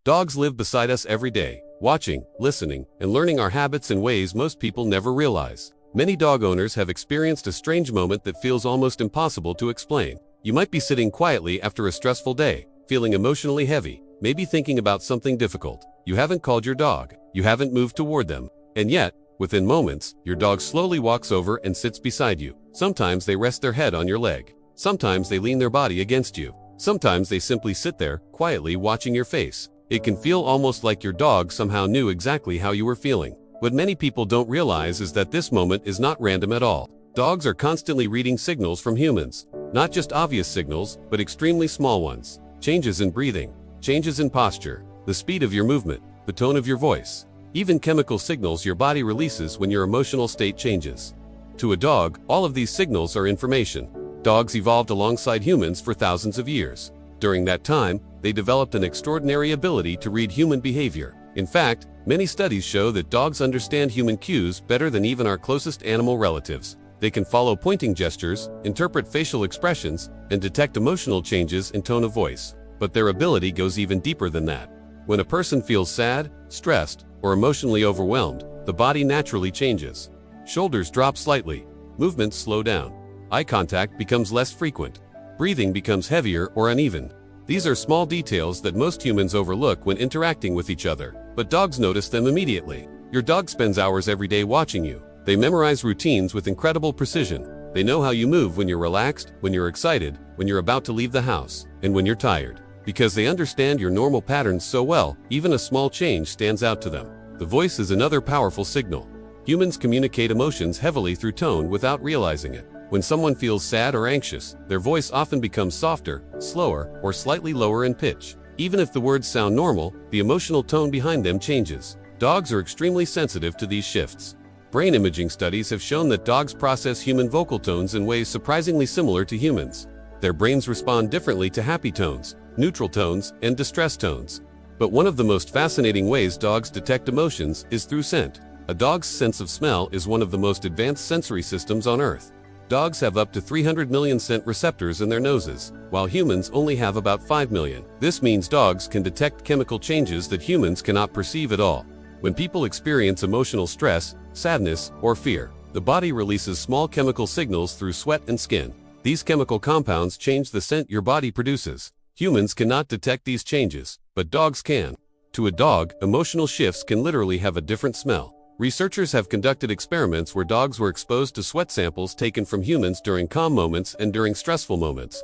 Dogs live beside us every day, watching, listening, and learning our habits in ways most people never realize. Many dog owners have experienced a strange moment that feels almost impossible to explain. You might be sitting quietly after a stressful day, feeling emotionally heavy, maybe thinking about something difficult. You haven't called your dog, you haven't moved toward them, and yet, within moments, your dog slowly walks over and sits beside you. Sometimes they rest their head on your leg. Sometimes they lean their body against you. Sometimes they simply sit there, quietly watching your face. It can feel almost like your dog somehow knew exactly how you were feeling. What many people don't realize is that this moment is not random at all. Dogs are constantly reading signals from humans. Not just obvious signals, but extremely small ones. Changes in breathing, changes in posture, the speed of your movement, the tone of your voice. Even chemical signals your body releases when your emotional state changes. To a dog, all of these signals are information. Dogs evolved alongside humans for thousands of years. During that time, they developed an extraordinary ability to read human behavior. In fact, many studies show that dogs understand human cues better than even our closest animal relatives. They can follow pointing gestures, interpret facial expressions, and detect emotional changes in tone of voice. But their ability goes even deeper than that. When a person feels sad, stressed, or emotionally overwhelmed, the body naturally changes. Shoulders drop slightly, movements slow down, eye contact becomes less frequent, breathing becomes heavier or uneven. These are small details that most humans overlook when interacting with each other, but dogs notice them immediately. Your dog spends hours every day watching you. They memorize routines with incredible precision. They know how you move when you're relaxed, when you're excited, when you're about to leave the house, and when you're tired. Because they understand your normal patterns so well, even a small change stands out to them. The voice is another powerful signal. Humans communicate emotions heavily through tone without realizing it. When someone feels sad or anxious, their voice often becomes softer, slower, or slightly lower in pitch. Even if the words sound normal, the emotional tone behind them changes. Dogs are extremely sensitive to these shifts. Brain imaging studies have shown that dogs process human vocal tones in ways surprisingly similar to humans. Their brains respond differently to happy tones, neutral tones, and distress tones. But one of the most fascinating ways dogs detect emotions is through scent. A dog's sense of smell is one of the most advanced sensory systems on Earth. Dogs have up to 300 million scent receptors in their noses, while humans only have about 5 million. This means dogs can detect chemical changes that humans cannot perceive at all. When people experience emotional stress, sadness, or fear, the body releases small chemical signals through sweat and skin. These chemical compounds change the scent your body produces. Humans cannot detect these changes, but dogs can. To a dog, emotional shifts can literally have a different smell. Researchers have conducted experiments where dogs were exposed to sweat samples taken from humans during calm moments and during stressful moments.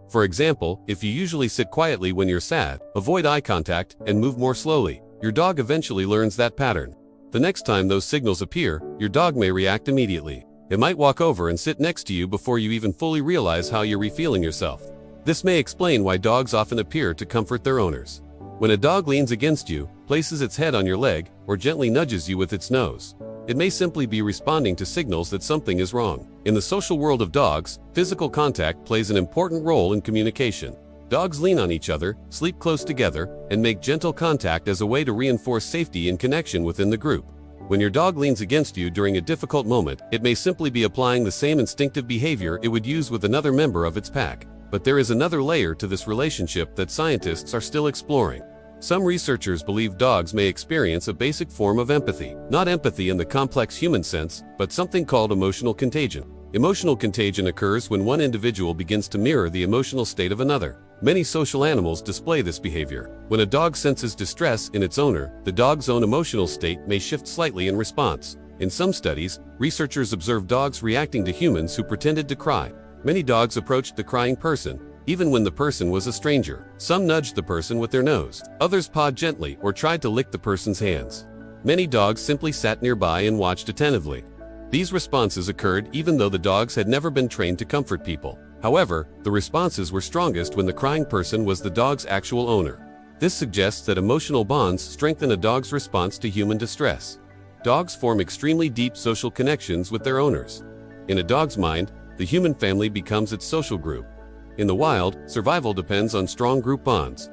For example, if you usually sit quietly when you're sad, avoid eye contact, and move more slowly, your dog eventually learns that pattern. The next time those signals appear, your dog may react immediately. It might walk over and sit next to you before you even fully realize how you're feeling yourself. This may explain why dogs often appear to comfort their owners. When a dog leans against you, places its head on your leg, or gently nudges you with its nose, it may simply be responding to signals that something is wrong. In the social world of dogs, physical contact plays an important role in communication. Dogs lean on each other, sleep close together, and make gentle contact as a way to reinforce safety and connection within the group. When your dog leans against you during a difficult moment, it may simply be applying the same instinctive behavior it would use with another member of its pack. But there is another layer to this relationship that scientists are still exploring. Some researchers believe dogs may experience a basic form of empathy. Not empathy in the complex human sense, but something called emotional contagion. Emotional contagion occurs when one individual begins to mirror the emotional state of another. Many social animals display this behavior. When a dog senses distress in its owner, the dog's own emotional state may shift slightly in response. In some studies, researchers observed dogs reacting to humans who pretended to cry. Many dogs approached the crying person, even when the person was a stranger. Some nudged the person with their nose. Others pawed gently or tried to lick the person's hands. Many dogs simply sat nearby and watched attentively. These responses occurred even though the dogs had never been trained to comfort people. However, the responses were strongest when the crying person was the dog's actual owner. This suggests that emotional bonds strengthen a dog's response to human distress. Dogs form extremely deep social connections with their owners. In a dog's mind, the human family becomes its social group. In the wild, survival depends on strong group bonds.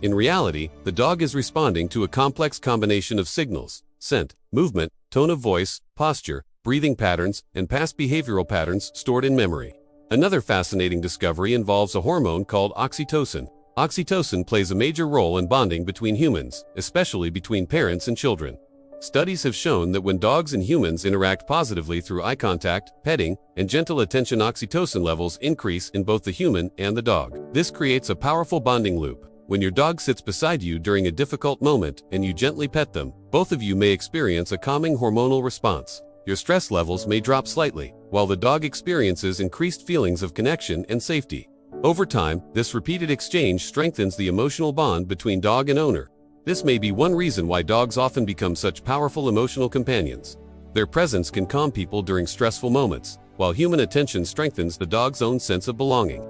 In reality, the dog is responding to a complex combination of signals: scent, movement, tone of voice, posture, breathing patterns, and past behavioral patterns stored in memory. Another fascinating discovery involves a hormone called oxytocin. Oxytocin plays a major role in bonding between humans, especially between parents and children. Studies have shown that when dogs and humans interact positively through eye contact, petting, and gentle attention, oxytocin levels increase in both the human and the dog. This creates a powerful bonding loop. When your dog sits beside you during a difficult moment and you gently pet them, both of you may experience a calming hormonal response. Your stress levels may drop slightly, while the dog experiences increased feelings of connection and safety. Over time, this repeated exchange strengthens the emotional bond between dog and owner. This may be one reason why dogs often become such powerful emotional companions. Their presence can calm people during stressful moments, while human attention strengthens the dog's own sense of belonging.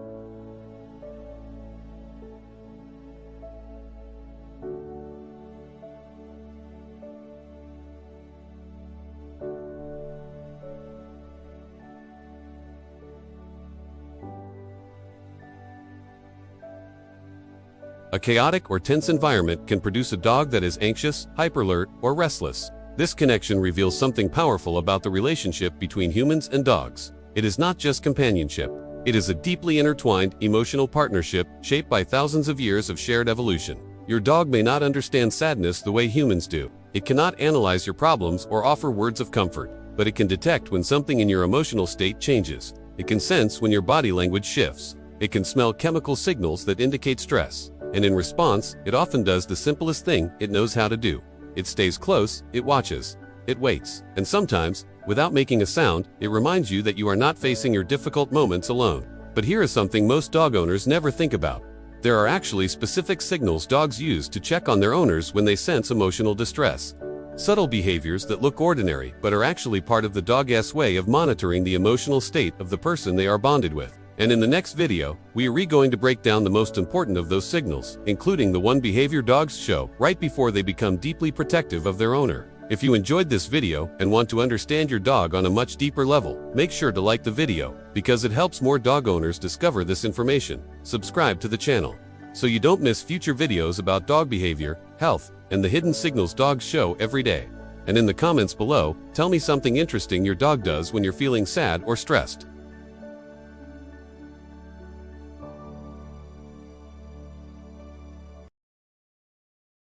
A chaotic or tense environment can produce a dog that is anxious, hyperalert, or restless. This connection reveals something powerful about the relationship between humans and dogs. It is not just companionship. It is a deeply intertwined, emotional partnership shaped by thousands of years of shared evolution. Your dog may not understand sadness the way humans do. It cannot analyze your problems or offer words of comfort, but it can detect when something in your emotional state changes. It can sense when your body language shifts. It can smell chemical signals that indicate stress. And in response, it often does the simplest thing it knows how to do. It stays close, it watches, it waits, and sometimes, without making a sound, it reminds you that you are not facing your difficult moments alone. But here is something most dog owners never think about. There are actually specific signals dogs use to check on their owners when they sense emotional distress. Subtle behaviors that look ordinary but are actually part of the dog's way of monitoring the emotional state of the person they are bonded with. And in the next video, we are going to break down the most important of those signals, including the one behavior dogs show right before they become deeply protective of their owner. If you enjoyed this video and want to understand your dog on a much deeper level, make sure to like the video, because it helps more dog owners discover this information. Subscribe to the channel, so you don't miss future videos about dog behavior, health, and the hidden signals dogs show every day. And in the comments below, tell me something interesting your dog does when you're feeling sad or stressed.